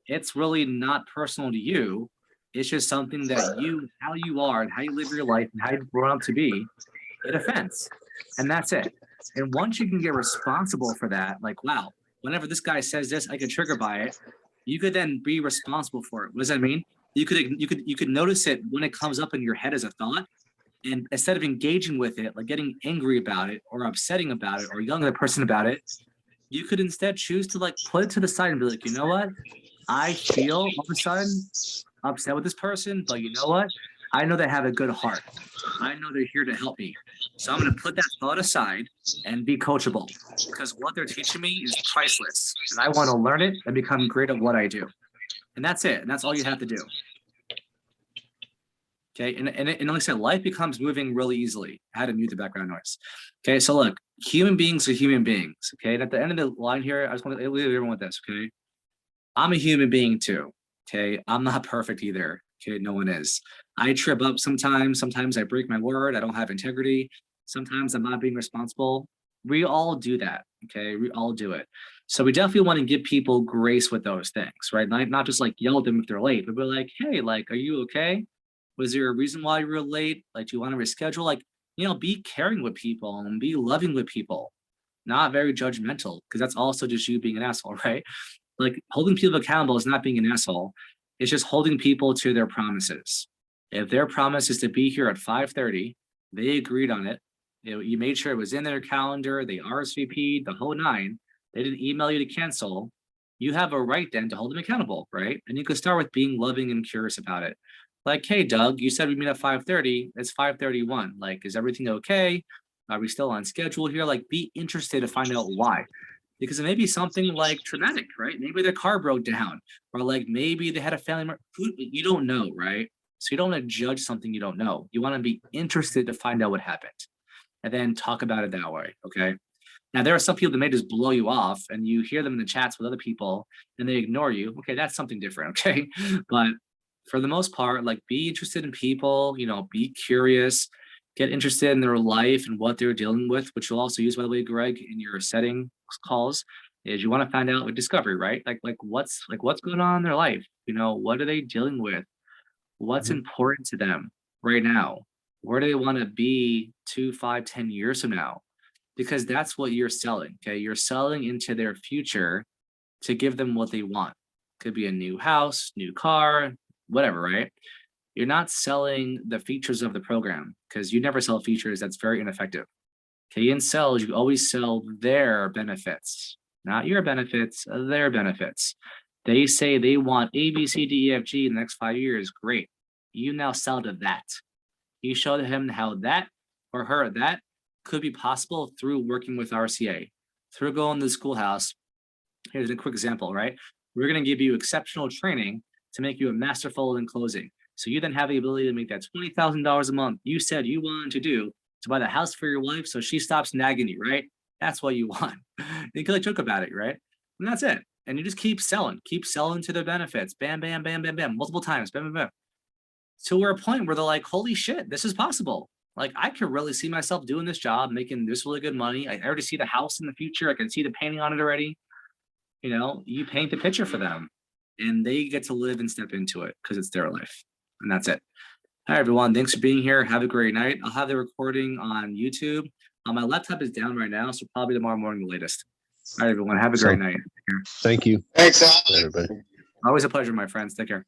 it's really not personal to you. It's just something that how you are and how you live your life and how you've grown up to be, it offends. And that's it. And once you can get responsible for that, like, wow, whenever this guy says this, I get triggered by it. You could then be responsible for it. What does that mean? You could notice it when it comes up in your head as a thought. And instead of engaging with it, like getting angry about it or upsetting about it or yelling at the person about it, you could instead choose to like put it to the side and be like, you know what? I feel all of a sudden upset with this person, but you know what? I know they have a good heart. I know they're here to help me. So I'm going to put that thought aside and be coachable because what they're teaching me is priceless. And I want to learn it and become great at what I do. And that's it. And that's all you have to do. Okay, and like I said, life becomes moving really easily. I had to mute the background noise. Okay, so look, human beings are human beings. Okay, and at the end of the line here, I just want to leave everyone with this. Okay, I'm a human being too. Okay, I'm not perfect either. Okay, no one is. I trip up sometimes. Sometimes I break my word. I don't have integrity. Sometimes I'm not being responsible. We all do that. Okay, we all do it. So we definitely want to give people grace with those things, right? Not just like yell at them if they're late, but be like, hey, like, are you okay? Was there a reason why you were late? Like, do you want to reschedule? Like, be caring with people and be loving with people, not very judgmental, because that's also just you being an asshole, right? Like, holding people accountable is not being an asshole. It's just holding people to their promises. If their promise is to be here at 5:30, they agreed on it. You made sure it was in their calendar, they RSVP'd the whole nine. They didn't email you to cancel. You have a right then to hold them accountable, right? And you can start with being loving and curious about it. Like, hey, Doug, you said we meet at 5:30. It's 5:31. Like, is everything okay? Are we still on schedule here? Like, be interested to find out why. Because it may be something like traumatic, right? Maybe their car broke down, or like maybe they had a family member. You don't know, right? So you don't want to judge something you don't know. You want to be interested to find out what happened, and then talk about it that way. Okay. Now there are some people that may just blow you off, and you hear them in the chats with other people, and they ignore you. Okay, that's something different. Okay, but for the most part, like, be interested in people. Be curious. Get interested in their life and what they're dealing with, which you'll also use, by the way, Greg, in your setting calls. Is you want to find out with discovery, right? Like what's going on in their life? What are they dealing with? What's Mhm. important to them right now? Where do they want to be 2, 5, 10 years from now? Because that's what you're selling. Okay, you're selling into their future to give them what they want. Could be a new house, new car, whatever, right? You're not selling the features of the program, because you never sell features. That's very ineffective. Okay, in sales, you always sell their benefits, not your benefits, their benefits. They say they want A, B, C, D, E, F, G in the next 5 years. Great. You now sell to that. You show him how that, or her, that could be possible through working with RCA, through going to the schoolhouse. Here's a quick example, right? We're going to give you exceptional training to make you a masterful in closing. So you then have the ability to make that $20,000 a month you said you wanted to do, to buy the house for your wife so she stops nagging you, right? That's what you want. You can like joke about it, right? And that's it. And you just keep selling to their benefits. Bam, bam, bam, bam, bam, multiple times. Bam, bam, bam. To where a point where they're like, holy shit, this is possible. Like, I could really see myself doing this job, making this really good money. I already see the house in the future. I can see the painting on it already. You paint the picture for them, and they get to live and step into it because it's their life. And that's it. Hi, everyone. Thanks for being here. Have a great night. I'll have the recording on YouTube. My laptop is down right now, so probably tomorrow morning, the latest. All right, everyone. Have a great night. Thank you, Thanks, Alex. everybody. Always a pleasure, my friends. Take care.